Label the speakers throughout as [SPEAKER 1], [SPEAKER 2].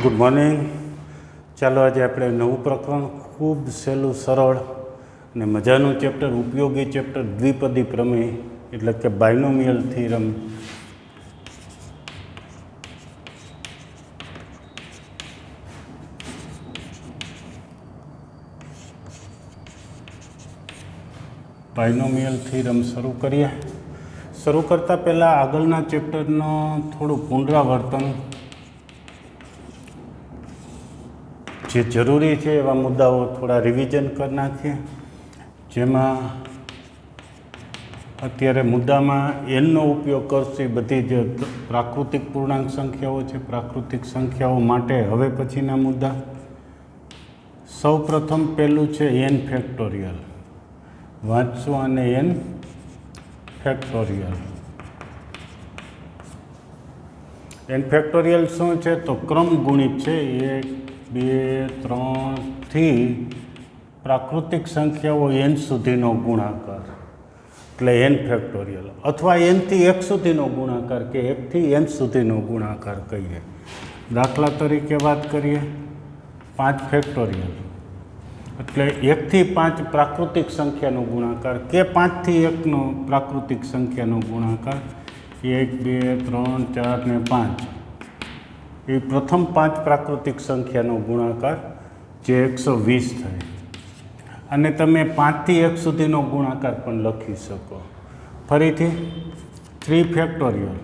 [SPEAKER 1] Good morning. ચાલો આજે આપણે નવું પ્રકરણ ખૂબ સહેલું સરળ અને મજાનું ચેપ્ટર, ઉપયોગી ચેપ્ટર દ્વિપદી પ્રમેય એટલે કે બાયનોમિયલ થિયરમ. બાયનોમિયલ થિયરમ શરૂ કરીએ. શરૂ કરતાં પહેલાં આગળના ચેપ્ટરનો થોડું પુનરાવર્તન, જે જરૂરી છે એવા મુદ્દાઓ થોડા રિવિઝન કરી નાખીએ. જેમાં અત્યારે મુદ્દામાં એનનો ઉપયોગ કરશે બધી જ પ્રાકૃતિક પૂર્ણાંક સંખ્યાઓ છે. પ્રાકૃતિક સંખ્યાઓ માટે હવે પછીના મુદ્દા. સૌ પ્રથમ પહેલું છે એન ફેક્ટોરિયલ. વાંચશું અને એન ફેક્ટોરિયલ. એન ફેક્ટોરિયલ શું છે? તો ક્રમ ગુણિત છે. 1, 2, 3 થી પ્રાકૃતિક સંખ્યાઓ એન સુધીનો ગુણાકાર એટલે એન ફેક્ટોરિયલ, અથવા એનથી 1 સુધીનો ગુણાકાર કે 1 થી n સુધીનો ગુણાકાર કહીએ. દાખલા તરીકે વાત કરીએ 5 ફેક્ટોરિયલ એટલે 1 થી 5 પ્રાકૃતિક સંખ્યાનો ગુણાકાર કે 5 થી 1નો પ્રાકૃતિક સંખ્યાનો ગુણાકાર. 1, 2, 3, 4 ને 5 એ પ્રથમ 5 પ્રાકૃતિક સંખ્યાનો ગુણાકાર, જે 120 થાય. અને તમે 5 થી 1 સુધીનો ગુણાકાર પણ લખી શકો. ફરીથી 3 ફેક્ટોરિયલ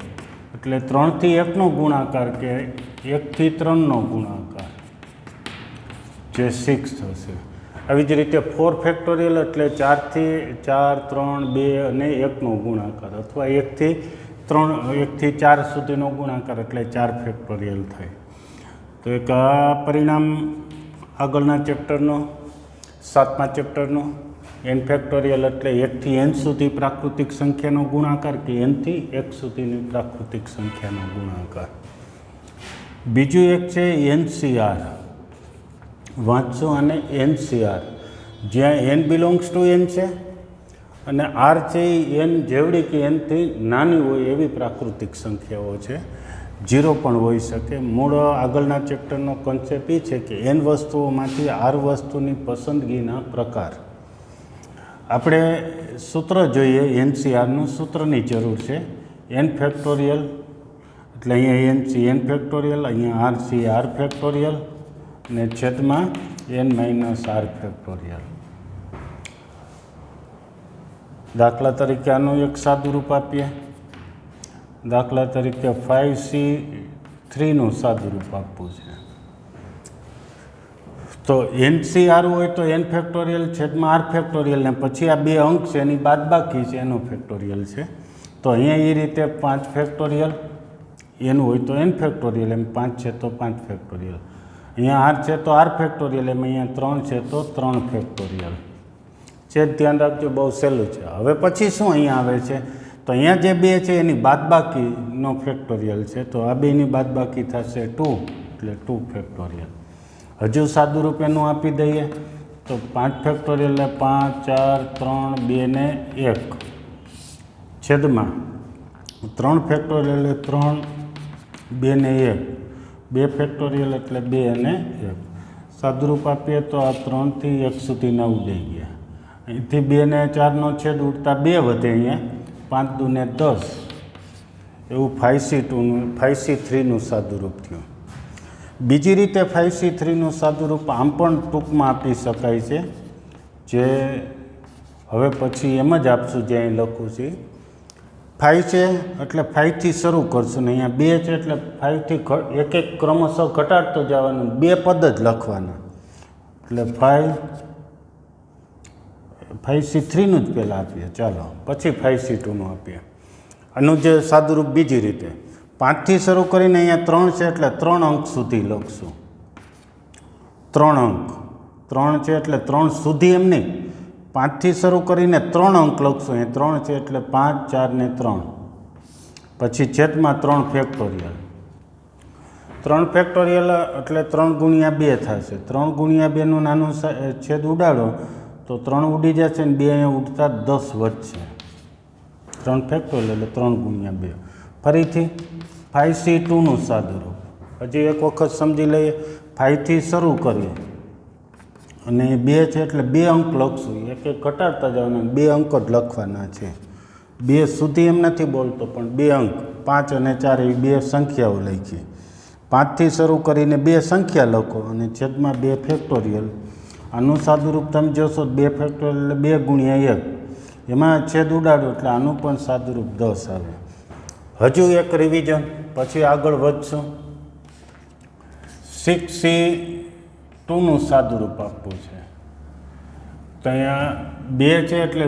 [SPEAKER 1] એટલે 3 થી 1નો ગુણાકાર કે 1 થી 3નો ગુણાકાર, જે 6 થશે. આવી જ રીતે 4 ફેક્ટોરિયલ એટલે 4 થી 4, 3, 2 અને 1નો ગુણાકાર, અથવા 1 થી 4 સુધીનો ગુણાકાર એટલે 4 ફેક્ટોરિયલ થાય. તો એક આ પરિણામ આગળના ચેપ્ટરનો, 7મા ચેપ્ટરનો. એન ફેક્ટોરિયલ એટલે 1 થી n સુધી પ્રાકૃતિક સંખ્યાનો ગુણાકાર કે n થી 1 સુધીની પ્રાકૃતિક સંખ્યાનો ગુણાકાર. બીજું એક છે NCR. વાંચો અને NCR, જ્યાં n બિલોંગ્સ ટુ n છે અને r છે એ n જેવડી કે n થી નાની હોય એવી પ્રાકૃતિક સંખ્યાઓ છે. 0 પણ હોઈ શકે. મૂળ આગળના ચેપ્ટરનો કોન્સેપ્ટ એ છે કે n વસ્તુઓમાંથી r વસ્તુની પસંદગીના પ્રકાર. આપણે સૂત્ર જોઈએ. NCRનું સૂત્રની જરૂર છે. n ફેક્ટોરિયલ એટલે અહીંયા n છે n ફેક્ટોરિયલ, અહીંયા r છે r ફેક્ટોરિયલ અને છેદમાં n - r ફેક્ટોરિયલ. દાખલા તરીકે આનું એક સાદું રૂપ આપીએ. દાખલા તરીકે 5C3નું સાદું રૂપ આપવું છે. તો NCR હોય તો n ફેક્ટોરિયલ છેદમાં r ફેક્ટોરિયલ, ને પછી આ બે અંક છે એની બાદબાકી છે એનો ફેક્ટોરિયલ છે. તો અહીંયા એ રીતે 5 ફેક્ટોરિયલ, n હોય તો n ફેક્ટોરિયલ, એમ 5 છે તો 5 ફેક્ટોરિયલ. અહીંયા r છે તો r ફેક્ટોરિયલ, એમ અહીંયા 3 છે તો 3 ફેક્ટોરિયલ છે. ધ્યાન રાખજો, બહુ સહેલું છે. હવે પછી શું અહીંયા આવે છે? તો અહીંયા જે બે છે એની બાદબાકીનો ફેક્ટોરિયલ છે. તો આ બેની બાદબાકી થશે 2 એટલે 2 ફેક્ટોરિયલ. હજુ સાદું રૂપ એનું આપી દઈએ તો 5 ફેક્ટોરિયલ એટલે 5, 4, 3, 2 ને 1 છેદમાં 3 ફેક્ટોરિયલ એટલે 3, 2 ને 1, 2 ફેક્ટોરિયલ એટલે 2 અને 1. સાદું રૂપ આપીએ તો આ 3 થી 1 સુધીના ઉડાઈ ગયા. અહીંથી 2 ને 4નો છેદ ઉડતા 2 વધે, અહીંયા 5 દુ ને 10, એવું 5C3નું સાદું રૂપ થયું. બીજી રીતે 5C3નું સાદું રૂપ આમ પણ ટૂંકમાં આપી શકાય છે, જે હવે પછી એમ જ આપશું જે અહીં લખું છું. 5 છે એટલે 5 થી શરૂ કરશું ને અહીંયા 2 છે એટલે 5 થી એક ક્રમશઃ ઘટાડતો જવાનું, 2 પદ જ લખવાના. એટલે 5C3નું જ પહેલાં આપીએ, ચાલો પછી 5C2નું આપીએ. આનું જે સાદું રૂપ બીજી રીતે 5 થી શરૂ કરીને અહીંયા 3 છે એટલે 3 અંક સુધી લખશું. 3 અંક 3 છે એટલે 3 સુધી, એમ નહીં, 5 થી શરૂ કરીને 3 અંક લખશું. અહીંયા 3 છે એટલે 5, 4 ને 3, પછી છેદમાં 3 ફેક્ટોરિયલ. 3 ફેક્ટોરિયલ એટલે 3 ગુણ્યા 2 થશે. 3 ગુણ્યા 2નું નાનું છેદ ઉડાડો તો 3 ઉડી જશે ને 2 અહીંયા ઉડતા 10 વધશે. 3 ફેક્ટોરિયલ એટલે 3 ગુણ્યા 2. ફરીથી 5C2નું સાદું રૂપ. હજી એક વખત સમજી લઈએ. 5થી શરૂ કરીએ અને 2 છે એટલે 2 અંક લખશું. એક એક ઘટાડતા જવાના, 2 અંક જ લખવાના છે. 2 સુધી એમ નથી બોલતો, પણ 2 અંક 5 અને 4 એવી 2 સંખ્યાઓ લખી. 5થી શરૂ કરીને 2 સંખ્યા લખો અને છેદમાં 2 ફેક્ટોરિયલ. આનું સાદુરૂપ તમે જોશો 2 ફેક્ટોરિયલ એટલે 2 ગુણ્યા 1. એમાં છેદ ઉડાડો એટલે આનું પણ સાદુરૂપ 10 આવે. હજુ એક રિવિઝન, પછી આગળ વધશું. 6C2નું સાદુરૂપ આપવું છે. તો અહીંયા 2 છે એટલે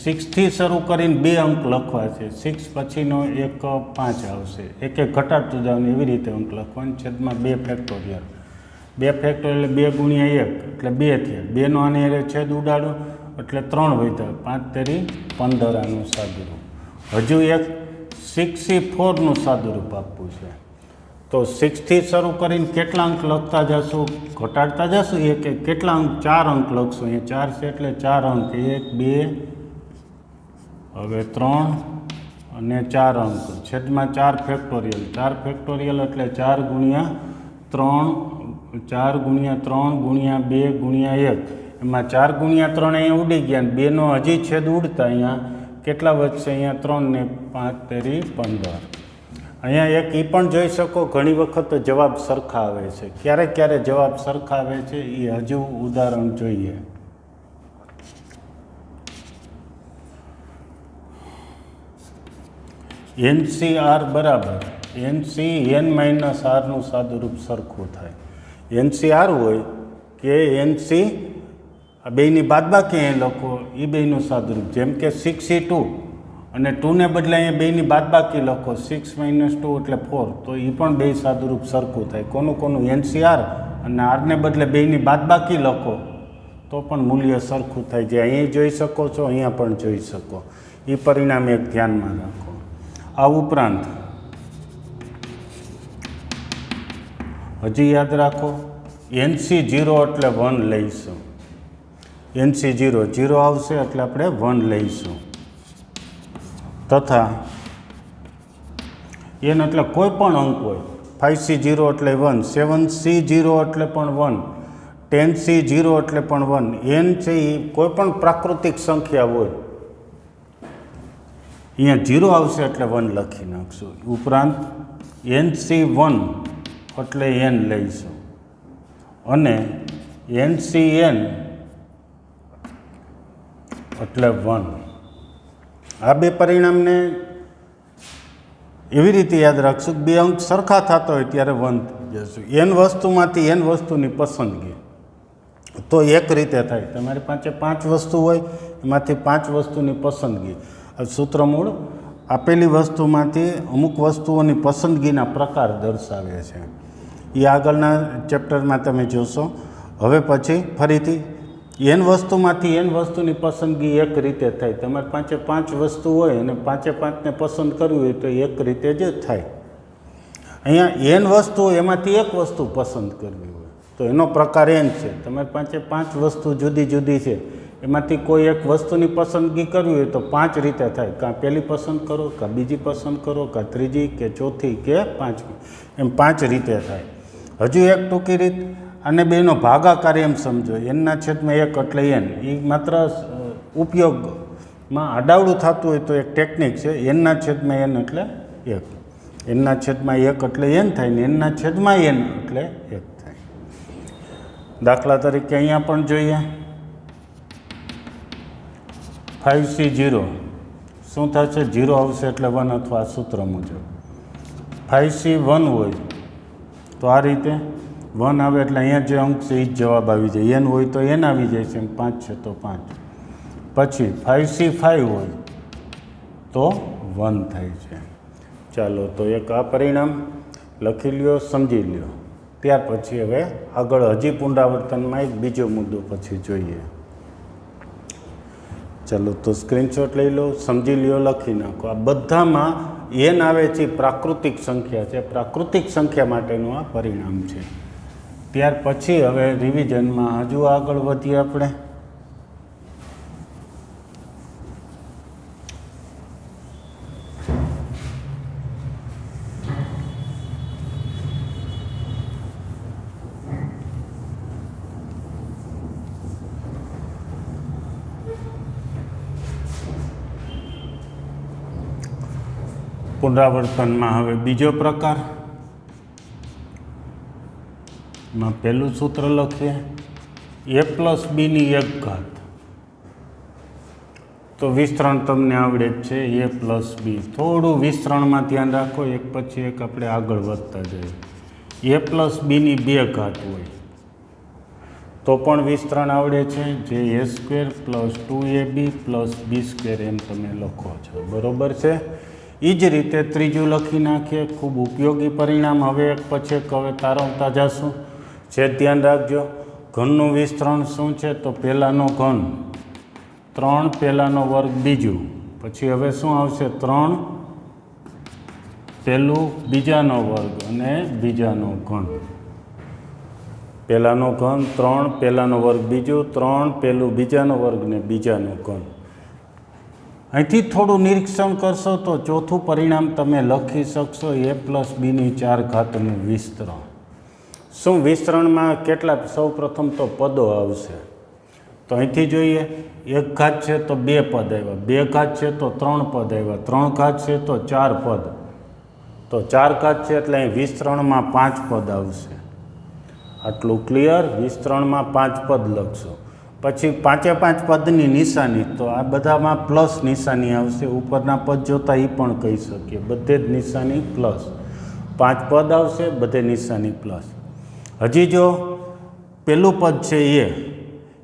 [SPEAKER 1] 6થી શરૂ કરીને 2 અંક લખવા છે. 6 પછીનો એક 5 આવશે. એક એક ઘટાડતું જવાનું, એવી રીતે અંક લખવાનું. છેદમાં 2 ફેક્ટોરિયલ. 2 ફેક્ટોરિયલ એટલે 2 ગુણ્યા 1 એટલે 2 થયા. 2નો આને છેદ ઉડાડો એટલે 3 વધ્યા. 5 તેરી 15 આનું સાદુરૂપ. હજુ એક 6C4નું સાદુરૂપ આપવું છે. તો 6થી શરૂ કરીને કેટલા અંક લખતા જશું, ઘટાડતા જશું. એક કેટલા અંક, 4 અંક લખશું. અહીંયા 4 છે એટલે 4 અંક. 1 2 હવે 3 અને 4 અંક. છેદમાં 4 ફેક્ટોરિયલ. 4 ફેક્ટોરિયલ એટલે 4 ગુણ્યા 3, 4 ગુણ્યા 3 ગુણ્યા 2 ગુણ્યા 1. એમાં 4 ગુણ્યા 3 અહીંયા ઉડી ગયા. 2નો હજી છેદ ઉડતા અહીંયા કેટલા વધશે? અહીંયા 3 ને 5 તેરી 15. અહીંયા એક એ પણ જોઈ શકો, ઘણી વખત જવાબ સરખા આવે છે. ક્યારેક ક્યારેક જવાબ સરખા આવે છે. એ હજુ ઉદાહરણ જોઈએ. NCR બરાબર NC(n-r) નું સાદુરૂપ સરખું થાય. NCR હોય કે NC, આ બેયની બાદબાકી અહીં લખો, એ બેયનું સાદુરૂપ. જેમ કે 6C2 અને 2ને બદલે અહીંયા બેયની બાદબાકી લખો, 6 - 2 એટલે 4. તો એ પણ બે સાદુરૂપ સરખું થાય. કોનું NCR અને આરને બદલે બેયની બાદબાકી લખો તો પણ મૂલ્ય સરખું થાય. જે અહીં જોઈ શકો છો, અહીંયા પણ જોઈ શકો. એ પરિણામ એક ધ્યાનમાં રાખો. આ ઉપરાંત હજી યાદ રાખો, NC0 એટલે 1 લઈશું. NC0 0 આવશે એટલે આપણે 1 લઈશું. તથા n એટલે કોઈ પણ અંક હોય. 5C0 એટલે 1, 7C0 એટલે પણ 1, 10C0 એટલે પણ 1. n છે એ કોઈ પણ પ્રાકૃતિક સંખ્યા હોય. અહીંયા 0 આવશે એટલે 1 લખી નાખશું. ઉપરાંત NC1 એટલે n લઈશું અને NCn એટલે 1. આ બે પરિણામને એવી રીતે યાદ રાખશું કે બે અંક સરખા થતા હોય ત્યારે 1 થઈ જશું. n વસ્તુમાંથી n વસ્તુની પસંદગી તો એક રીતે થાય. તમારી પાસે 5 વસ્તુ હોય, એમાંથી 5 વસ્તુની પસંદગી. સૂત્રમૂળ આપેલી વસ્તુમાંથી અમુક વસ્તુઓની પસંદગીના પ્રકાર દર્શાવે છે. એ આગળના ચેપ્ટરમાં તમે જોશો. હવે પછી ફરીથી n વસ્તુમાંથી n વસ્તુની પસંદગી એક રીતે થાય. તમારી પાસે 5 વસ્તુ હોય અને 5-5ને પસંદ કરવી હોય તો એક રીતે જ થાય. અહીંયા n વસ્તુ હોય, એમાંથી એક વસ્તુ પસંદ કરવી હોય તો એનો પ્રકાર n છે. તમારી પાસે 5 વસ્તુ જુદી જુદી છે, એમાંથી કોઈ એક વસ્તુની પસંદગી કરવી હોય તો 5 રીતે થાય. કાં પહેલી પસંદ કરો, કાં બીજી પસંદ કરો, કાં ત્રીજી, કે ચોથી, કે પાંચમી, એમ 5 રીતે થાય. હજુ એક ટૂંકી રીત, અને બેનો ભાગાકાર એમ સમજો. n/1 એટલે n. એ માત્ર ઉપયોગમાં આડાવડું થતું હોય તો એક ટેકનિક છે. n/n એટલે 1. n/1 એટલે n થાય ને n/n એટલે 1 થાય. દાખલા તરીકે અહીંયા પણ જોઈએ. 5C0 શું થશે? 0 આવશે એટલે 1 અથવા સૂત્ર મુજબ. 5C1 હોય તો આ રીતે 1 આવે એટલે અહીંયા જે અંક છે એ જ જવાબ આવી જાય. n હોય તો n આવી જાય છે, 5 છે તો 5. પછી 5C5 હોય તો 1 થાય છે. ચાલો તો એક આ પરિણામ લખી લ્યો, સમજી લ્યો. ત્યાર પછી હવે આગળ હજી પુનરાવર્તનમાં એક બીજો મુદ્દો પછી જોઈએ. ચાલો તો સ્ક્રીનશોટ લઈ લો, સમજી લ્યો, લખી નાખો. આ બધામાં n આવે છે પ્રાકૃતિક સંખ્યા છે. પ્રાકૃતિક સંખ્યા માટેનું આ પરિણામ છે. ત્યાર પછી હવે રિવિઝનમાં હજુ આગળ વધીએ આપણે. પુનરાવર્તનમાં હવે બીજો પ્રકાર, માં પહેલું સૂત્ર લખીએ a પ્લસ બીની એક ઘાત. તો વિસ્તરણ તમને આવડે જ છે a પ્લસ બી. થોડું વિસ્તરણમાં ધ્યાન રાખો, એક પછી એક આપણે આગળ વધતા જઈએ. a પ્લસ બીની બે ઘાત હોય તો પણ વિસ્તરણ આવડે છે, જે a square plus 2ab plus b square એમ તમે લખો છો, બરાબર છે. એ જ રીતે ત્રીજું લખી નાખીએ, ખૂબ ઉપયોગી પરિણામ. હવે એક પછી એક હવે તારવતા જશું. જે ધ્યાન રાખજો, ઘનનું વિસ્તરણ શું છે? તો પહેલાંનો ઘન 3 પહેલાંનો વર્ગ બીજું, પછી હવે શું આવશે? 3 પહેલું બીજાનો વર્ગ અને બીજાનો ઘન. પહેલાંનો ઘન 3 પહેલાંનો વર્ગ બીજું, 3 પહેલું બીજાનો વર્ગ ને બીજાનો ઘન. અહીંથી થોડું નિરીક્ષણ કરશો તો ચોથું પરિણામ તમે લખી શકશો, a પ્લસ બીની 4 ઘાતનું વિસ્તરણ. શું વિસ્તરણમાં કેટલા? સૌ પ્રથમ તો પદો આવશે. તો અહીંથી જોઈએ, 1 ઘાત છે તો 2 પદ આવ્યા, 2 ઘાત છે તો 3 પદ આવ્યા, 3 ઘાત છે તો 4 પદ, તો 4 ઘાત છે એટલે અહીં વિસ્તરણમાં 5 પદ આવશે. આટલું ક્લિયર? વિસ્તરણમાં 5 પદ લખશો. પછી 5 પદની નિશાની, તો આ બધામાં પ્લસ નિશાની આવશે. ઉપરના પદ જોતાં એ પણ કહી શકીએ, બધે જ નિશાની પ્લસ. 5 પદ આવશે, બધે નિશાની પ્લસ. હજી જો પેલું પદ છે એ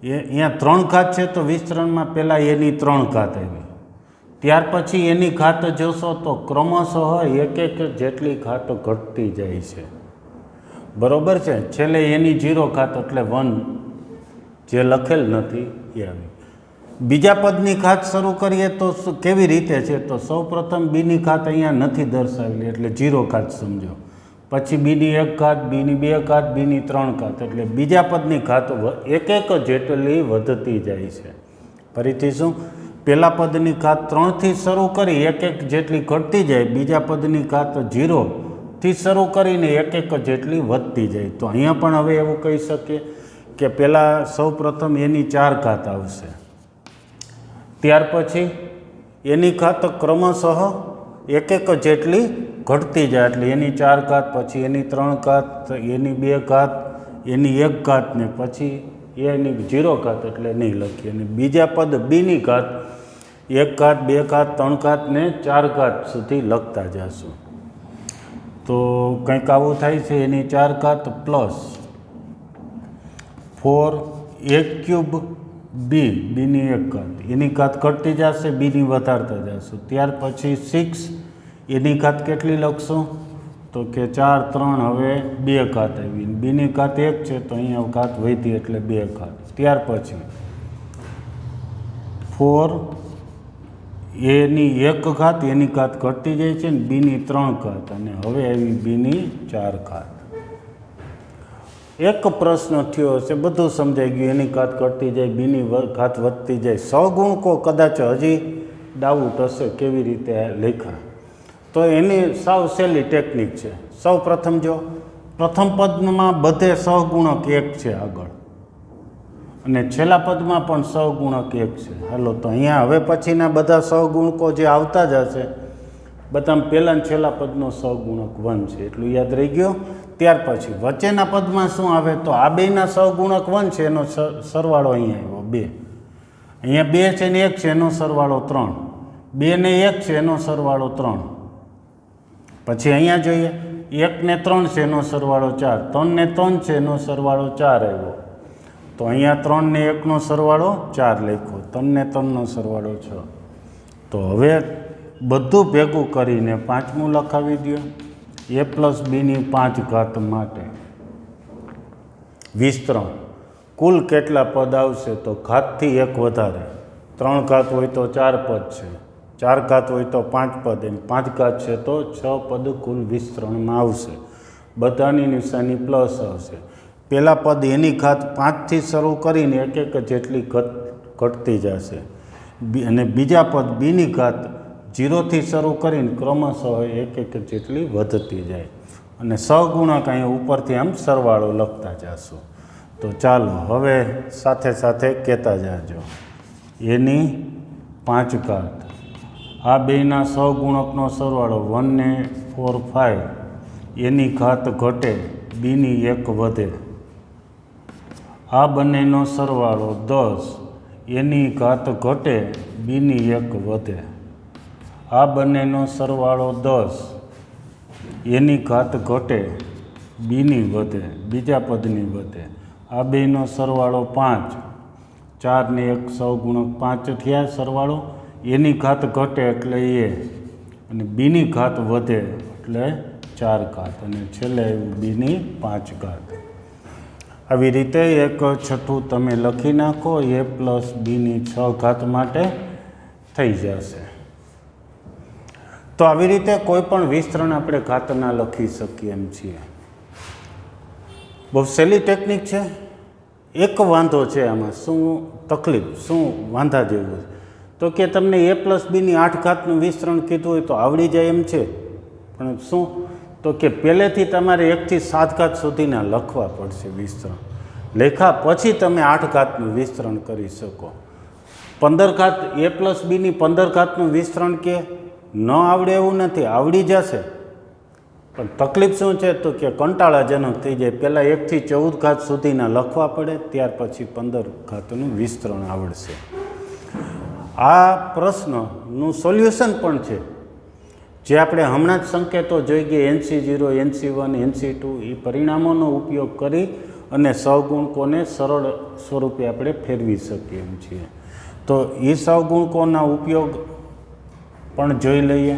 [SPEAKER 1] અહીંયા 3 ઘાત છે તો વિસ્તરણમાં પહેલાં એની 3 ઘાત આવી, ત્યાર પછી એની ઘાત જોશો તો ક્રમશઃ એક એક જેટલી ઘાત ઘટતી જાય છે, બરાબર છે. છેલ્લે એની 0 ઘાત એટલે 1 જે લખેલ નથી એ આવી. બીજા પદની ઘાત શરૂ કરીએ તો કેવી રીતે છે? તો સૌ પ્રથમ બીની ઘાત અહીંયા નથી દર્શાવેલી એટલે 0 ઘાત સમજો. પછી બીની 1 ઘાત, બીની 2 ઘાત, બીની 3 ઘાત, એટલે બીજા પદની ઘાત એક એક જેટલી વધતી જાય છે. ફરીથી શું? પહેલા પદની ઘાત 3થી શરૂ કરી એક એક જેટલી ઘટતી જાય, બીજા પદની ઘાત 0થી શરૂ કરીને એક એક જેટલી વધતી જાય. તો અહીંયા પણ હવે એવું કહી શકીએ કે પહેલાં સૌ પ્રથમ એની 4 ઘાત આવશે, ત્યાર પછી એની ઘાત ક્રમશઃ એક એક જેટલી ઘટતી જાય, એટલે એની 4 ઘાત, પછી એની 3 ઘાત, એની 2 ઘાત, એની 1 ઘાત ને પછી એની 0 ઘાત એટલે નહીં લખીએ. અને બીજા પદ બીની ઘાત 1 ઘાત, 2 ઘાત, 3 ઘાત ને 4 ઘાત સુધી લખતા જશું. તો કંઈક આવું થાય છે, એની 4 ઘાત પ્લસ 4a ક્યુબ બી, બીની 1 ઘાત, એની ઘાત ઘટતી જશે, બીની વધારતા જશું. ત્યાર પછી 6 એની ઘાત કેટલી લખશું? તો કે 4, 3 હવે 2 ઘાત આવી, બીની ઘાત 1 છે તો અહીંયા ઘાત વધી એટલે 2 ઘાત. ત્યાર પછી 4 એની 1 ઘાત, એની ઘાત ઘટતી જાય છે ને બીની 3 ઘાત, અને હવે આવી બીની 4 ઘાત. એક પ્રશ્ન થયો હશે, બધું સમજાઈ ગયું. એની ઘાત ઘટતી જાય, બીની ઘાત વધતી જાય. સહગુણકો કદાચ હજી ડાઉટ હશે કેવી રીતે લખ્યા, તો એની સાવ સહેલી ટેકનિક છે. સૌ પ્રથમ જો પ્રથમ પદમાં બધે સહગુણક 1 છે આગળ, અને છેલ્લા પદમાં પણ સહગુણક 1 છે. હાલો, તો અહીંયા હવે પછીના બધા સહગુણકો જે આવતા જ હશે, બધામાં પહેલાં ને છેલ્લા પદનો સહગુણક 1 છે, એટલું યાદ રહી ગયું. ત્યાર પછી વચ્ચેના પદમાં શું આવે? તો આ બેના સહગુણક 1 છે, એનો સરવાળો અહીંયા આવ્યો 2. અહીંયા 2 છે ને 1 છે, એનો સરવાળો 3. 2 ને 1 છે, એનો સરવાળો 3. પછી અહીંયા જોઈએ, 1 ને 3 છે, એનો સરવાળો 4. 3 ને 3 છે, એનો સરવાળો 4 આવ્યો. તો અહીંયા 3 ને 1નો સરવાળો 4 લખ્યો, 3 ને 3નો સરવાળો 6. તો હવે બધું ભેગું કરીને 5મું લખાવી દો, a પ્લસ બીની 5 ઘાત માટે વિસ્તરણ. કુલ કેટલા પદ આવશે? તો ઘાતથી 1 વધારે. 3 ઘાત હોય તો 4 પદ છે, 4 ઘાત હોય તો 5 પદ, એમ 5 ઘાત છે તો 6 પદ કુલ વિસ્તરણમાં આવશે. બધાની નિશાની પ્લસ આવશે. પહેલાં પદ એની ઘાત 5થી શરૂ કરીને એક એક જેટલી ઘટતી જશે, અને બીજા પદ બીની ઘાત 0થી શરૂ કરીને ક્રમશઃ એક એક જેટલી વધતી જાય, અને સહગુણક અહીંયા ઉપરથી આમ સરવાળો લખતા જશું. તો ચાલો હવે સાથે સાથે કહેતા જાજો. એની 5 ઘાત, આ બેના સહગુણકનો સરવાળો 1 ને 4 5 એની ઘાત ઘટે બીની 1 વધે. આ બંનેનો સરવાળો 10 એની ઘાત ઘટે બીની 1 વધે. આ બંનેનો સરવાળો 10 એની ઘાત ઘટે બીની વધે, બીજા પદની વધે. આ બેનો સરવાળો 5, 4 ને 1 સહગુણક 5 થયા સરવાળો, એની ઘાત ઘટે એટલે એ, અને બીની ઘાત વધે એટલે 4 ઘાત, અને છેલ્લે આવ્યું બીની 5 ઘાત. આવી રીતે એક છઠ્ઠું તમે લખી નાખો, a પ્લસ બીની 6 ઘાત માટે થઈ જશે. તો આવી રીતે કોઈ પણ વિસ્તરણ આપણે ઘાતના લખી શકીએ એમ છીએ. બહુ સહેલી ટેકનિક છે. એક વાંધો છે આમાં, શું તકલીફ, શું વાંધા જેવું છે, તો કે તમને a પ્લસ બીની 8 ઘાતનું વિસ્તરણ કીધું હોય તો આવડી જાય એમ છે, પણ શું, તો કે પહેલેથી તમારે 1 થી 7 ઘાત સુધીના લખવા પડશે વિસ્તરણ. લેખા પછી તમે 8 ઘાતનું વિસ્તરણ કરી શકો. 15 ઘાત a પ્લસ બીની 15 ઘાતનું વિસ્તરણ કે ન આવડે એવું નથી, આવડી જશે, પણ તકલીફ શું છે તો કે કંટાળાજનક થઈ જાય. પહેલાં 1 થી 14 ઘાત સુધીના લખવા પડે, ત્યાર પછી 15 ઘાતનું વિસ્તરણ આવડશે. આ પ્રશ્નનું સોલ્યુશન પણ છે, જે આપણે હમણાં જ સંકેતો જોઈ ગયા, NC0, NC1, NC2, એ પરિણામોનો ઉપયોગ કરી અને સહગુણકોને સરળ સ્વરૂપે આપણે ફેરવી શકીએ એમ છીએ. તો એ સહગુણકોના ઉપયોગ પણ જોઈ લઈએ.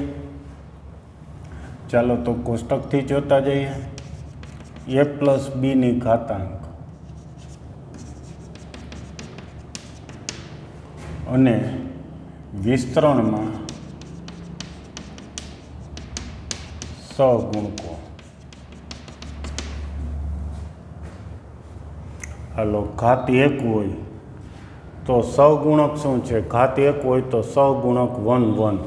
[SPEAKER 1] ચાલો તો કોષ્ટકથી જોતા જઈએ. a પ્લસ બીની ઘાતાંક અને વિસ્તરણમાં સહગુણકો. હાલો, ઘાત 1 હોય તો સહગુણક શું છે? ઘાત 1 હોય તો સહગુણક 1 1.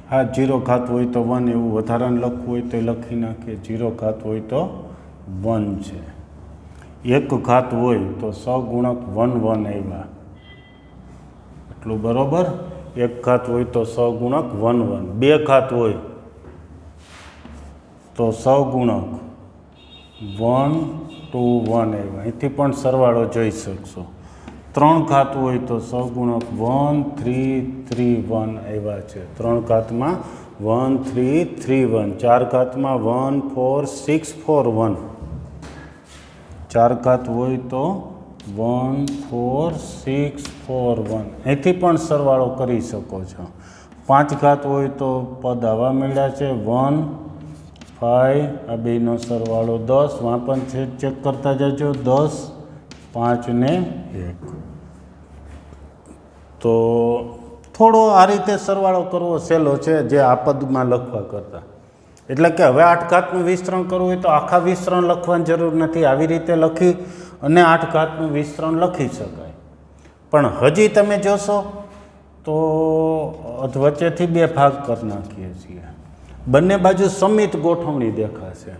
[SPEAKER 1] હા, 0 ઘાત હોય તો 1 એવું વધારાને લખવું હોય તો લખી નાખીએ. 0 ઘાત હોય તો 1 છે. 1 ઘાત હોય તો સહગુણક 1 1 આવ્યા, એટલું બરોબર. 1 ઘાત હોય તો સહગુણક 1 1. 2 ઘાત હોય તો સહગુણક 1 2 1 આવ્યા, અહીંથી પણ સરવાળો જોઈ શકશો. 3 ઘાત હોય તો સહગુણક 1 3 3 1 આવ્યા છે. 3 ઘાતમાં 1 3 3 1. 4 ઘાતમાં 1 4 6 4 1. 4 ઘાત હોય તો 1 4 6 4 1, અહીંથી પણ સરવાળો કરી શકો છો. 5 ઘાત હોય તો પદ આવા મળ્યા છે 1 5, આ બેનો સરવાળો 10. વાં પણ છે, ચેક કરતા જજો. 10 5 ને 1. તો થોડો આ રીતે સરવાળો કરવો સહેલો છે, જે આ પદમાં લખવા કરતાં. એટલે કે હવે 8 ઘાતનું વિસ્તરણ કરવું હોય તો આખા વિસ્તરણ લખવાની જરૂર નથી, આવી રીતે લખી અને 8 ઘાતનું વિસ્તરણ લખી શકાય. પણ હજી તમે જોશો તો વચ્ચેથી 2 ભાગ કરી નાખીએ છીએ, બંને બાજુ સમિત ગોઠવણી દેખાશે.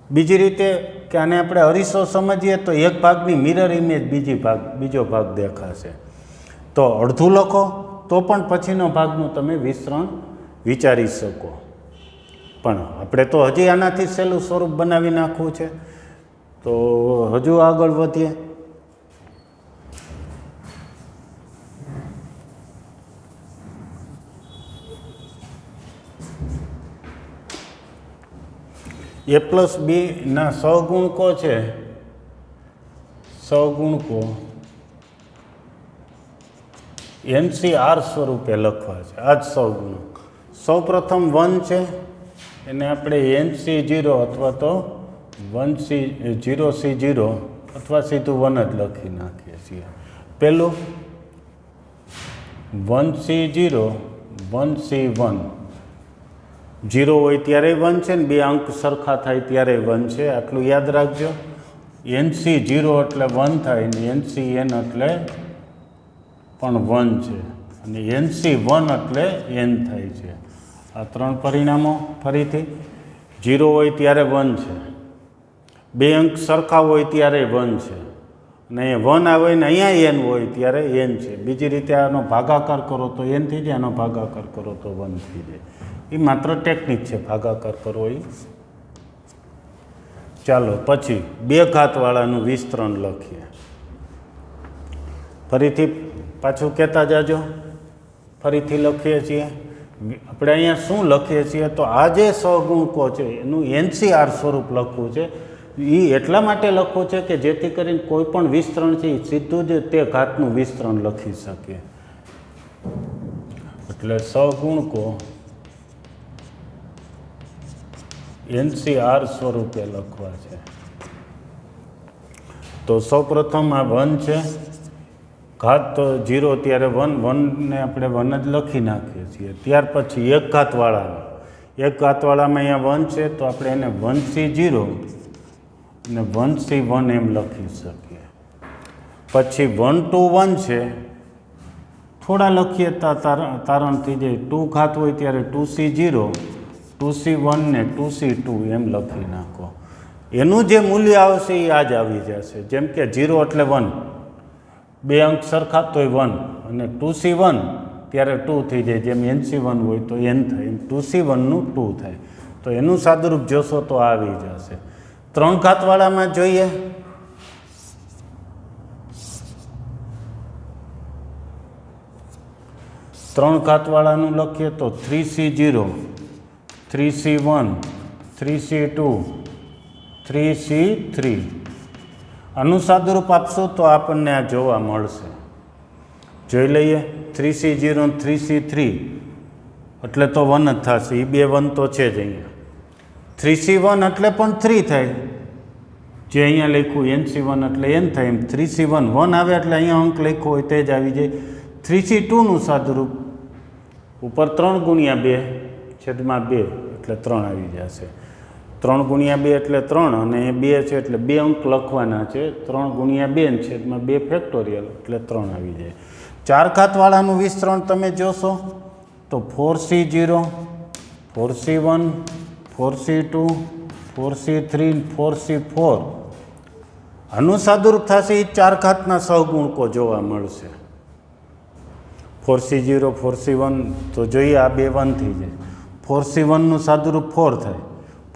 [SPEAKER 1] બીજી રીતે કે આને આપણે અરીસો સમજીએ તો એક ભાગની મિરર ઇમેજ બીજો ભાગ દેખાશે. તો અડધું લખો તો પણ પછીનો ભાગનું તમે વિસ્તરણ વિચારી શકો. પણ આપણે તો હજી આનાથી સહેલું સ્વરૂપ બનાવી નાખવું છે, તો હજુ આગળ વધીએ. a પ્લસ બીના સહગુણકો છે, સહગુણકો NCR સ્વરૂપે લખવા છે. આ જ સહગુણક સૌપ્રથમ 1 છે, એને આપણે NC0 અથવા તો 0C0 અથવા સીધું 1 જ લખી નાખીએ છીએ. પહેલું 1C0 1C1. 0 હોય ત્યારે 1 છે ને 2 અંક સરખા થાય ત્યારે 1 છે, આટલું યાદ રાખજો. NC0 એટલે 1 થાય ને NCN એટલે પણ 1 છે, અને NC1 એટલે n થાય છે. આ 3 પરિણામો ફરીથી. 0 હોય ત્યારે 1 છે, 2 અંક સરખા હોય ત્યારે 1 છે, અને અહીંયા 1 આવે ને અહીંયા n હોય ત્યારે n છે. બીજી રીતે આનો ભાગાકાર કરો તો n થઈ જાય, આનો ભાગાકાર કરો તો 1 થઈ જાય. એ માત્ર ટેકનિક છે ભાગાકાર કરવો એ. ચાલો પછી 2 ઘાતવાળાનું વિસ્તરણ લખીએ. ફરીથી પાછું કહેતા જાજો. ફરીથી લખીએ છીએ આપણે અહીંયા શું લખીએ છીએ તો આ જે સહગુણકો છે એનું NCR સ્વરૂપ લખવું છે. એ એટલા માટે લખવું છે કે જેથી કરીને કોઈ પણ વિસ્તરણ છે એ સીધું જ તે ઘાતનું વિસ્તરણ લખી શકીએ. એટલે સહગુણકો NCR સ્વરૂપે લખવા છે. તો સૌપ્રથમ આ 1 છે, ઘાત તો 0 ત્યારે 1 ને આપણે 1 જ લખી નાખીએ છીએ. ત્યાર પછી 1 ઘાતવાળાનો, 1 ઘાતવાળામાં અહીંયા 1 છે તો આપણે એને 1C0 અને 1C1 એમ લખી શકીએ. પછી 1 to 1 છે, થોડા લખીએ તારણ થઈ જાય. 2 ઘાત હોય ત્યારે 2C0, 2C1 ને 2C2 એમ લખી નાખો. એનું જે મૂલ્ય આવશે એ આ જ આવી જશે. જેમ કે 0 એટલે 1, 2 અંક સરખા તોય 1, અને 2C1 ત્યારે 2 થઈ જાય. જેમ NC1 હોય તો n થાય, એમ 2C1 નું 2 થાય. તો એનું સાદુરૂપ જોશો તો આવી જશે. 3 ઘાતવાળામાં જોઈએ. ત્રણ ઘાતવાળાનું લખીએ તો 3C0, 3C1, 3C2, 3C3. આનું સાદુરૂપ આપશો તો આપણને આ જોવા મળશે. જોઈ લઈએ. 3C0 અને 3C3 એટલે તો 1 જ થશે. એ 2 1 તો છે જ અહીંયા. 3C1 એટલે પણ 3 થાય, જે અહીંયા લખ્યું NC1 એટલે n થાય. એમ 3C1 1 આવે એટલે અહીંયા અંક લખ્યો હોય તે જ આવી જાય. 3C2નું સાદુરૂપ ઉપર 3 ગુણ્યા 2 છેદમાં 2 એટલે 3 આવી જશે. 3 ગુણ્યા 2 એટલે 3, અને 2 છે એટલે 2 અંક લખવાના છે. 3 ગુણ્યા 2 છેદમાં 2 ફેક્ટોરિયલ એટલે 3 આવી જાય. 4 ઘાતવાળાનું વિસ્તરણ તમે જોશો તો 4C0, 4C1, 4C2, 4C3, 4C4. આનું સાદુરૂપ થશે એ 4 ઘાતના સહગુણકો જોવા મળશે. 4C0, 4C1 તો જોઈએ આ 2 1 થઈ જાય. 4C1નું સાદુરૂપ 4 થાય.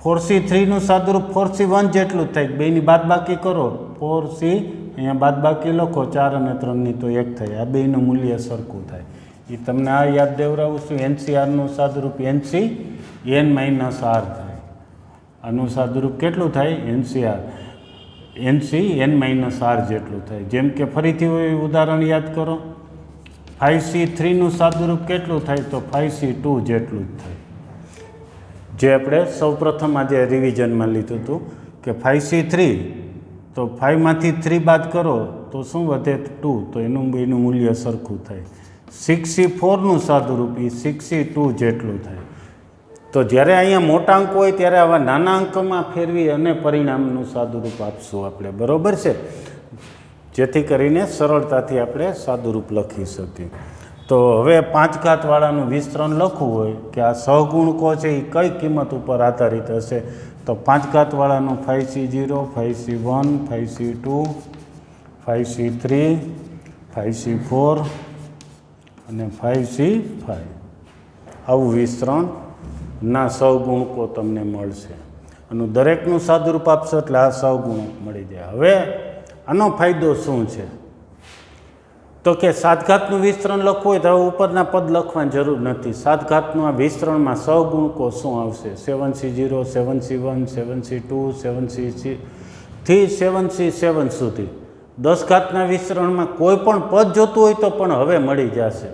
[SPEAKER 1] 4C3નું સાદુરૂપ 4C1 જેટલું થાય. બેની બાદબાકી કરો, 4C અહીંયા બાદબાકી લખો, 4 અને 3ની તો 1 થાય. આ બેનું મૂલ્ય સરખું થાય. એ તમને આ યાદ દેવડાવું છું. NCRનું સાદુરૂપ NC n-r થાય. આનું સાદુરૂપ કેટલું થાય? NC n-r જેટલું થાય. જેમ કે ફરીથી ઉદાહરણ યાદ કરો. 5C3નું સાદુરૂપ કેટલું થાય? તો 5C2 જેટલું જ થાય. જે આપણે સૌપ્રથમ આજે રિવિઝનમાં લીધું હતું કે 5C3 તો 5માંથી 3 બાદ કરો તો શું વધે? 2. તો એનું મૂલ્ય સરખું થાય. 6C4નું સાદુરૂપ એ 6C2 જેટલું થાય. તો જ્યારે અહીંયા મોટા અંક હોય ત્યારે આવા નાના અંકમાં ફેરવી અને પરિણામનું સાદુરૂપ આપશું આપણે. બરાબર છે? જેથી કરીને સરળતાથી આપણે સાદુરૂપ લખી શકીએ. તો હવે 5 ઘાતવાળાનું વિસ્તરણ લખવું હોય કે આ સહગુણકો છે એ કઈ કિંમત ઉપર આધારિત હશે, તો 5 ઘાતવાળાનું 5C0, 5C1, 5C2, 5C3, 5C4 અને 5C5 આવું વિસ્તરણના સહગુણકો તમને મળશે. અને દરેકનું સાદુરૂપ આપશો એટલે આ સહગુણક મળી જાય. હવે આનો ફાયદો શું છે? તો કે 7 ઘાતનું વિસ્તરણ લખવું હોય તો હવે ઉપરના પદ લખવાની જરૂર નથી. 7 ઘાતનું આ વિસ્તરણમાં સહગુણકો શું આવશે? 7C0, 7C1, 7C2, 7C3 થી 7C7 સુધી. 10 ઘાતના વિસ્તરણમાં કોઈ પણ પદ જોતું હોય તો પણ હવે મળી જશે.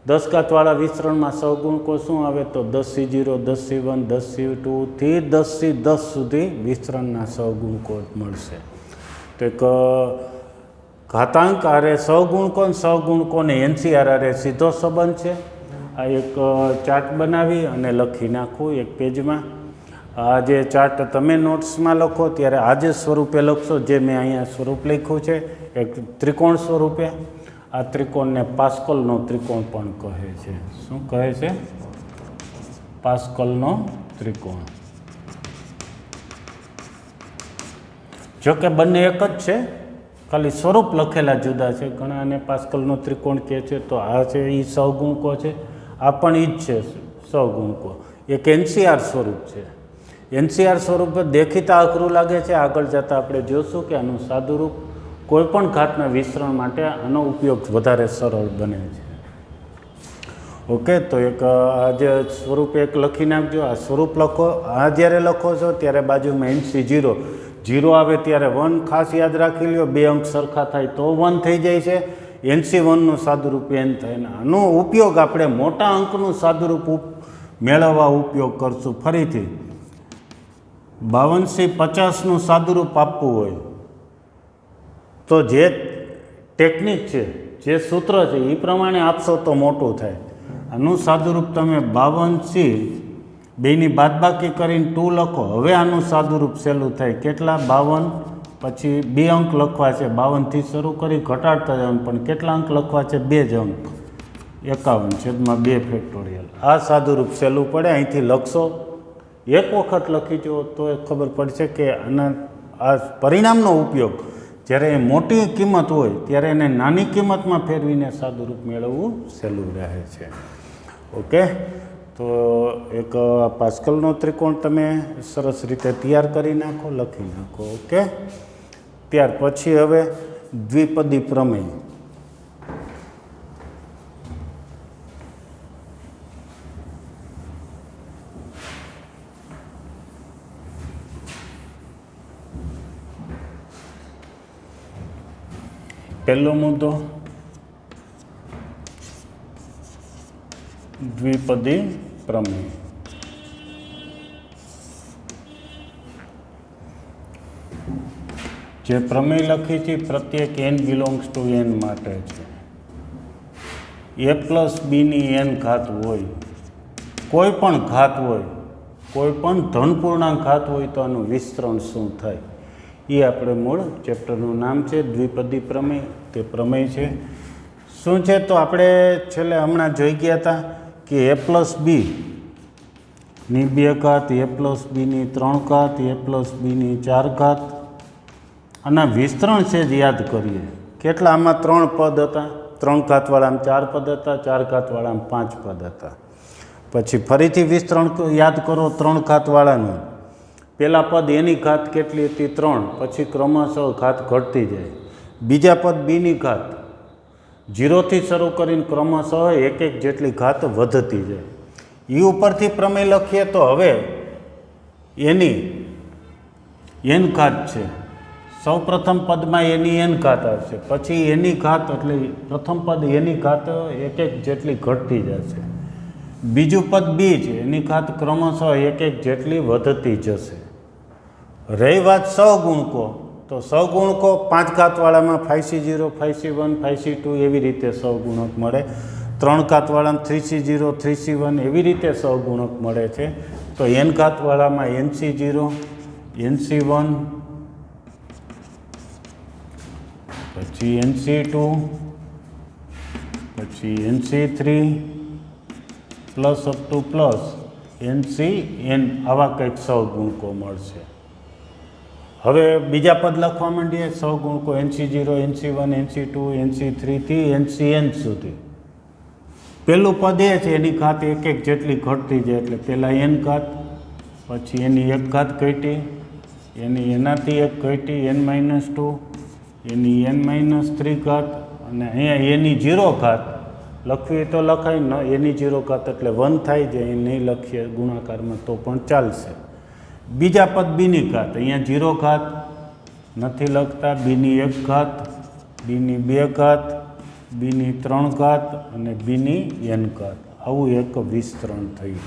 [SPEAKER 1] 10 ઘાતવાળા વિસ્તરણમાં સહગુણકો શું આવે? તો 10C0, 10C1, 10C2 થી 10C10 સુધી વિસ્તરણના સહગુણકો મળશે. તો એક ઘાતાંક આરે સહગુણકોને NCR આરે સીધો સંબંધ છે. આ એક ચાર્ટ બનાવી અને લખી નાખું એક પેજમાં. આ જે ચાર્ટ તમે નોટ્સમાં લખો ત્યારે આ જે સ્વરૂપે લખશો, જે મેં અહીંયા સ્વરૂપ લખ્યું છે એક ત્રિકોણ સ્વરૂપે. આ ત્રિકોણને પાસ્કલનો ત્રિકોણ પણ કહે છે. શું કહે છે? પાસ્કલનો ત્રિકોણ. જો કે બંને એક જ છે, ખાલી સ્વરૂપ લખેલા જુદા છે. ઘણાને પાસ્કલનો ત્રિકોણ કહે છે, તો આ છે એ સહગુણકો છે, આ પણ એ જ છે સહગુણકો. એક એનસીઆર સ્વરૂપ છે. એનસીઆર સ્વરૂપ દેખીતા અઘરું લાગે છે. આગળ જતાં આપણે જોશું કે આનું સાદુરૂપ કોઈ પણ ઘાતના વિસ્તરણ માટે આનો ઉપયોગ વધારે સરળ બને છે. ઓકે, તો એક આ જે સ્વરૂપ એક લખી નાખજો. આ સ્વરૂપ લખો. આ જ્યારે લખો છો ત્યારે બાજુમાં NC0 0 આવે ત્યારે 1 ખાસ યાદ રાખી લ્યો. 2 અંક સરખા થાય તો 1 થઈ જાય છે. NC1નું સાદુરૂપ n થાય ને આનો ઉપયોગ આપણે મોટા અંકનું સાદુરૂપ મેળવવા ઉપયોગ કરશું. ફરીથી 52C50નું સાદુરૂપ આપવું હોય તો જે ટેકનિક છે, જે સૂત્ર છે એ પ્રમાણે આપશો તો મોટું થાય. આનું સાદુરૂપ તમે 52C બેની બાદબાકી કરીને 2 લખો. હવે આનું સાદુરૂપ સહેલું થાય. કેટલા? 52, પછી 2 અંક લખવા છે. 52થી શરૂ કરી ઘટાડતા જવાનું, પણ કેટલા અંક લખવા છે? 2 જ અંક. 51/2 ફેક્ટોરિયલ. આ સાદુરૂપ સહેલું પડે. અહીંથી લખશો, એક વખત લખી જુઓ તો ખબર પડશે કે આના આ પરિણામનો ઉપયોગ જ્યારે મોટી કિંમત હોય ત્યારે એને નાની કિંમતમાં ફેરવીને સાદુરૂપ મેળવવું સહેલું રહે છે. ઓકે, તો એક પાસ્કલનો ત્રિકોણ તમે સરસ રીતે તૈયાર કરી નાખો, લખી નાખો. ઓકે, ત્યાર પછી હવે દ્વિપદી પ્રમેય. પહેલો મુદ્દો દ્વિપદી પ્રમેય. જે પ્રમેય લખી છે પ્રત્યેક n બિલોંગ્સ ટુ n માટે છે. a+bની n ઘાત હોય, કોઈ પણ ઘાત હોય, કોઈ પણ ધન પૂર્ણાંક ઘાત હોય તો આનું વિસ્તરણ શું થાય એ આપણે મૂળ ચેપ્ટરનું નામ છે દ્વિપદી પ્રમેય. તે પ્રમેય છે શું છે તો આપણે છેલ્લે હમણાં જોઈ ગયા હતા કે a+bની 2 ઘાત, a+bની 3 ઘાત, a+bની 4 ઘાત. આના વિસ્તરણ છે જ યાદ કરીએ. કેટલા? આમાં 3 પદ હતા. 3 ઘાતવાળામાં 4 પદ હતા, 4 ઘાતવાળામાં 5 પદ હતા. પછી ફરીથી વિસ્તરણ યાદ કરો 3 ઘાતવાળાનું. પહેલા પદ એની ઘાત કેટલી હતી? 3. પછી ક્રમશઃ ઘાત ઘટતી જાય. બીજા પદ બીની ઘાત 0થી શરૂ કરીને ક્રમશઃ 1 જેટલી ઘાત વધતી જાય. એ ઉપરથી પ્રમેય લખીએ તો હવે એની n ઘાત છે. સૌ પ્રથમ પદમાં એની n ઘાત આવશે, પછી એની ઘાત એટલે પ્રથમ પદ એની ઘાત 1 જેટલી ઘટતી જશે. બીજું પદ બી છે, એની ઘાત ક્રમશઃ 1 જેટલી વધતી જશે. રહી વાત સહગુણકો, તો સહગુણકો 5 ઘાતવાળામાં 5C0, 5C1, 5C2 એવી રીતે સહગુણક મળે. 3 ઘાતવાળામાં 3C0, 3C1 એવી રીતે સહગુણક મળે છે. તો n ઘાતવાળામાં NC0, NC1, પછી NC2, પછી NC3 plus up to plus NCn આવા કંઈક સહગુણકો મળશે. હવે બીજા પદ લખવા માંડીએ. સહગુણકો NC0, NC1, NC2, NC3 થી NCn સુધી. પહેલું પદ એ છે એની ઘાત 1 જેટલી ઘટતી જાય, એટલે પહેલાં n ઘાત, પછી એની 1 ઘાત ઘટી, એની એનાથી 1 ઘટી n-2, એની n-3 ઘાત, અને અહીંયા એની 0 ઘાત લખવી તો લખાય ન. એની 0 ઘાત એટલે 1 થાય છે. એ નહીં લખીએ ગુણાકારમાં તો પણ ચાલશે. બીજા પદ બીની ઘાત, અહીંયા 0 ઘાત નથી લખતા. બીની 1 ઘાત, બીની 2 ઘાત, બીની 3 ઘાત અને બીની n ઘાત. આવું એક વિસ્તરણ થયું.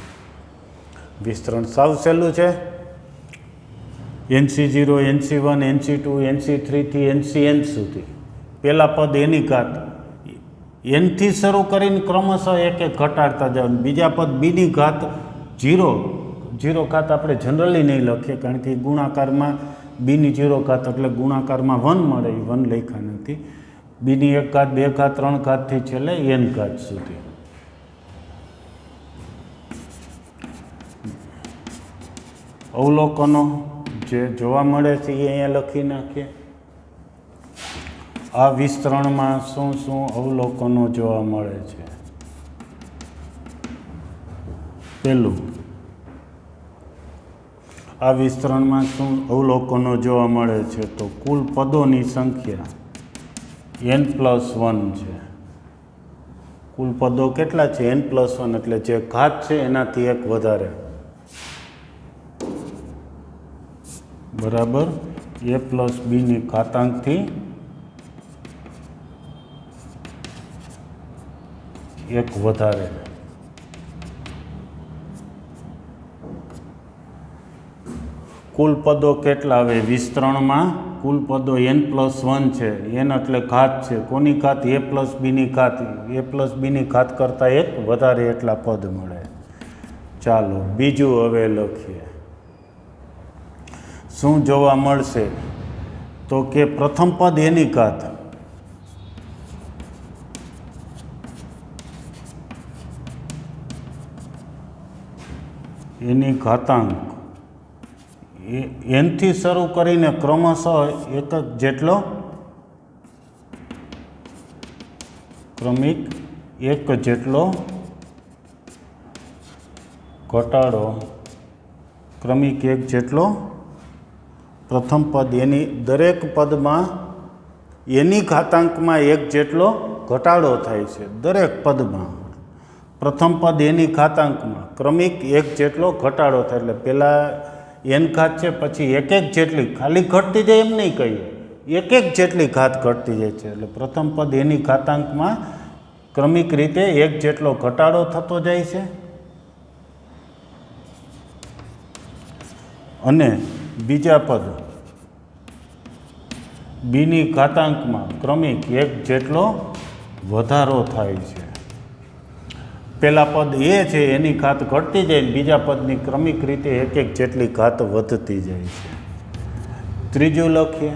[SPEAKER 1] વિસ્તરણ સાવ સહેલું છે. NC0, NC1, NC2, NC3 થી NCn સુધી. પહેલા પદ એની ઘાત nથી શરૂ કરીને ક્રમશઃ 1 ઘટાડતા જાવ. બીજા પદ બીની ઘાત 0 ઘાત આપણે જનરલી નહીં લખીએ, કારણ કે ગુણાકારમાં બીની 0 ઘાત એટલે ગુણાકારમાં 1 મળે. એ 1 લખ્યા નથી. બીની 1 ઘાત, 2 ઘાત, 3 ઘાતથી છેલ્લે n ઘાત સુધી. અવલોકનો જે જોવા મળે છે એ અહીંયા લખી નાખીએ. આ વિસ્તરણમાં શું શું અવલોકનો જોવા મળે છે? પહેલું, આ વિસ્તરણમાં શું અવલોકનો જોવા મળે છે? તો કુલ પદોની સંખ્યા n+1 છે. કુલ પદો કેટલા છે? n+1, એટલે જે ઘાત છે એનાથી એક વધારે, બરાબર a પ્લસ બીની ઘાતાંકથી એક વધારે. કુલ પદો કેટલા આવે વિસ્તરણમાં? કુલ પદો n+1 છે. n એટલે ઘાત છે. કોની ઘાત? a પ્લસ બીની ઘાત. a પ્લસ બીની ઘાત કરતાં એક વધારે એટલા પદ મળે. ચાલો બીજું હવે લખીએ. શું જોવા મળશે? તો કે પ્રથમ પદ એની ઘાત, એની ઘાતાંક એનથી શરૂ કરીને ક્રમશઃ એક જેટલો ક્રમિક એક જેટલો ઘટાડો, ક્રમિક એક જેટલો પ્રથમ પદ એની દરેક પદમાં એની ઘાતાંકમાં એક જેટલો ઘટાડો થાય છે. દરેક પદમાં પ્રથમ પદ એની ઘાતાંકમાં ક્રમિક એક જેટલો ઘટાડો થાય. એટલે પહેલાં n ઘાત છે, પછી એક જેટલી ખાલી ઘટતી જાય એમ નહીં કહીએ, એક જેટલી ઘાત ઘટતી જાય છે. એટલે પ્રથમ પદ એની ઘાતાંકમાં ક્રમિક રીતે એક જેટલો ઘટાડો થતો જાય છે. અને બીજા પદ બીની ઘાતાંકમાં ક્રમિક એક જેટલો વધારો થાય છે. પહેલા પદ એ છે એની ઘાત ઘટતી જાય, બીજા પદની ક્રમિક રીતે એક જેટલી ઘાત વધતી જાય છે. ત્રીજું લખીએ,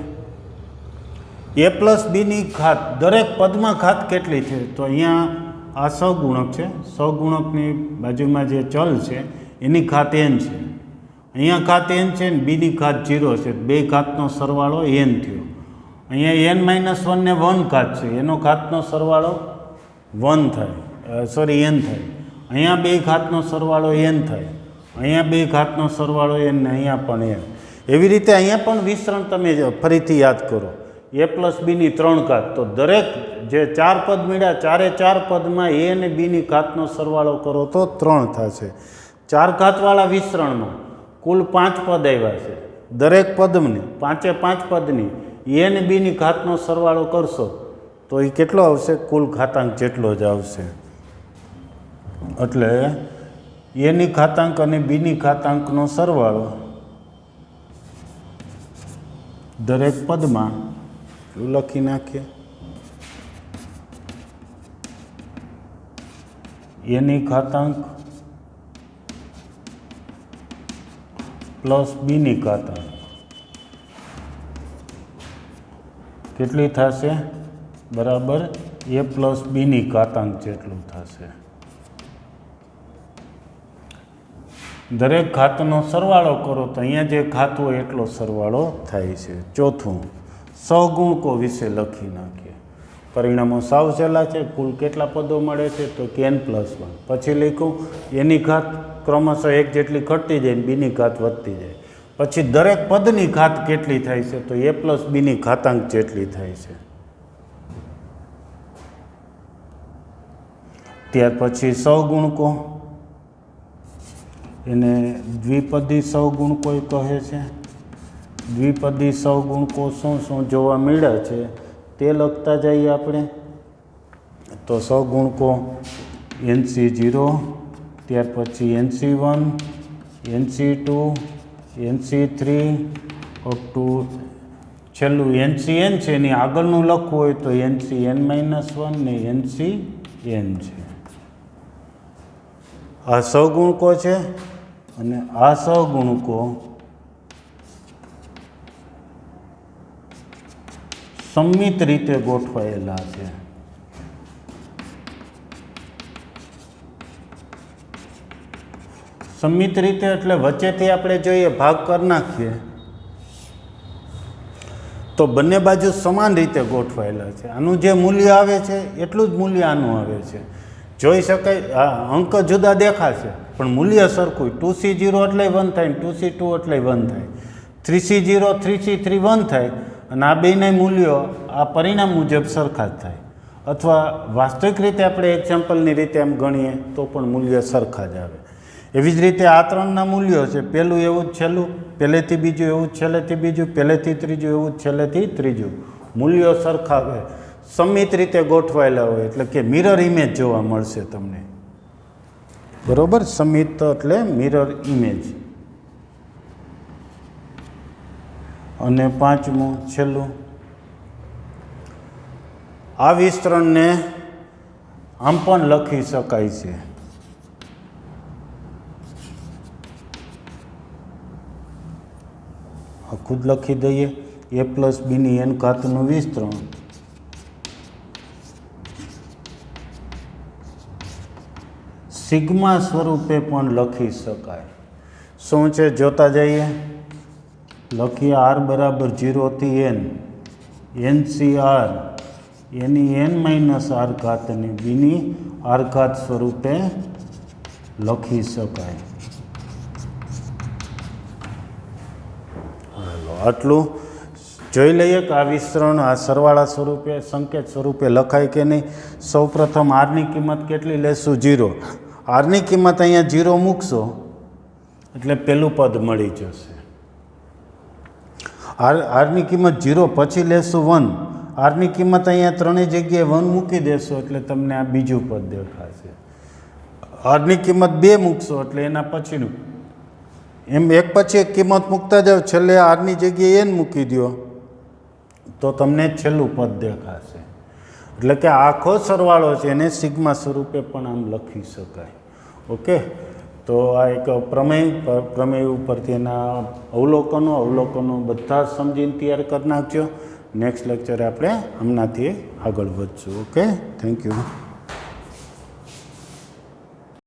[SPEAKER 1] a પ્લસ બીની ઘાત દરેક પદમાં ઘાત કેટલી છે? તો અહીંયા આ સહગુણક છે. સહગુણકની બાજુમાં જે ચલ છે એની ઘાત n છે. અહીંયા ઘાત n છે ને બીની ઘાત 0 છે. બે ઘાતનો સરવાળો n થયો. અહીંયા n-1 ને 1 ઘાત છે, એનો ઘાતનો સરવાળો 1 થાય, n થાય. અહીંયા બે ઘાતનો સરવાળો n થાય, અહીંયા બે ઘાતનો સરવાળો n ને અહીંયા પણ n. એવી રીતે અહીંયા પણ વિસ્તરણ તમે ફરીથી યાદ કરો. a પ્લસ બીની 3 ઘાત, તો દરેક જે 4 પદ મળ્યા, 4 પદમાં a અને બીની ઘાતનો સરવાળો કરો તો 3 થશે. 4 ઘાતવાળા વિસ્તરણમાં કુલ 5 પદ આવ્યા છે. દરેક પદની 5 પદની a અને બીની ઘાતનો સરવાળો કરશો તો એ કેટલો આવશે? કુલ ઘાતાંક જેટલો જ આવશે. એટલે એની ઘાતાંક અને બીની ઘાતાંકનો સરવાળો દરેક પદમાં લખી નાખીએ. એની ઘાતાંક પ્લસ બીની ઘાતાંક કેટલી થશે? બરાબર a પ્લસ બીની ઘાતાંક જેટલું થશે. દરેક ઘાતનો સરવાળો કરો તો અહીંયા જે ઘાત હોય એટલો સરવાળો થાય છે. ચોથું, સહગુણકો વિશે લખી નાખીએ. પરિણામો સાવ સહેલા છે. કુલ કેટલા પદો મળે છે? તો કે n+1. પછી લખ્યું એની ઘાત ક્રમશઃ એક જેટલી ઘટતી જાય, બીની ઘાત વધતી જાય. પછી દરેક પદની ઘાત કેટલી થાય છે? તો a પ્લસ બીની ઘાતાંક જેટલી થાય છે. ત્યાર પછી સહગુણકો, એને દ્વિપદી સહગુણકો કહે છે. દ્વિપદી સહગુણકો શું શું જોવા મળ્યા છે તે લખતા જઈએ આપણે. તો સહગુણકો NC0, ત્યાર પછી NC1, NC2, NC3 up to છેલ્લું NCn છે. એની આગળનું લખવું હોય તો NCn-1 ને NCn છે. આ સહગુણકો છે અને આ સહગુણકો સંમિત રીતે ગોઠવાયેલા છે. સંમિત રીતે એટલે વચ્ચેથી આપણે જોઈએ ભાગ કરી નાખીએ તો બંને બાજુ સમાન રીતે ગોઠવાયેલા છે. આનું જે મૂલ્ય આવે છે એટલું જ મૂલ્ય આનું આવે છે. જોઈ શકાય અંક જુદા દેખાશે પણ મૂલ્ય સરખું. 2C0 એટલે 1 થાય, 2C2 એટલે 1 થાય, 3C0 3C3 1 થાય અને આ બેના મૂલ્યો આ પરિણામ મુજબ સરખા જ થાય. અથવા વાસ્તવિક રીતે આપણે એક્ઝામ્પલની રીતે એમ ગણીએ તો પણ મૂલ્ય સરખા જ આવે. એવી જ રીતે આ ત્રણના મૂલ્યો છે. પહેલું એવું જ છેલ્લું, પહેલેથી બીજું એવું જ છેલ્લેથી બીજું, પહેલેથી ત્રીજું એવું જ છેલ્લેથી ત્રીજું. મૂલ્યો સરખા આવે, સમિત રીતે ગોઠવાયેલા હોય એટલે કે મિરર ઇમેજ જોવા મળશે તમને. બરોબર, સમિત એટલે મિરર ઇમેજ. અને પાંચમું છેલ્લું, આ વિસ્તરણને આમ પણ લખી શકાય છે. ખુદ લખી દઈએ. a પ્લસ બીની n ઘાતનું વિસ્તરણ સિગ્મા સ્વરૂપે પણ લખી શકાય. શું છે જોતા જઈએ. લખીએ r બરાબર 0 થી n, NCR એની n માઇનસ r ઘાતની બીની r ઘાત સ્વરૂપે લખી શકાય. આટલું જોઈ લઈએ કે આ વિસ્તરણ આ સરવાળા સ્વરૂપે સંકેત સ્વરૂપે લખાય કે નહીં. સૌ પ્રથમ આરની કિંમત કેટલી લેશું? 0. આરની કિંમત અહીંયા 0 મૂકશો એટલે પહેલું પદ મળી જશે. આરની કિંમત 0 પછી લેશું 1. આરની કિંમત અહીંયા ત્રણેય જગ્યાએ 1 મૂકી દેશો એટલે તમને આ બીજું પદ દેખાશે. આરની કિંમત 2 મૂકશો એટલે એના પછીનું, એમ એક પછી એક કિંમત મૂકતા જાઓ, છેલ્લે આરની જગ્યાએ n મૂકી દો તો તમને છેલ્લું પદ દેખાશે. એટલે કે આખો સરવાળો છે એને સિગ્મા સ્વરૂપે પણ આમ લખી શકાય. ઓકે, તો આ એક પ્રમેય ઉપરથી એના અવલોકનો બધા સમજીને તૈયાર કરી નાખજો. નેક્સ્ટ લેક્ચરે આપણે હમણાંથી આગળ વધશું. Okay, thank you.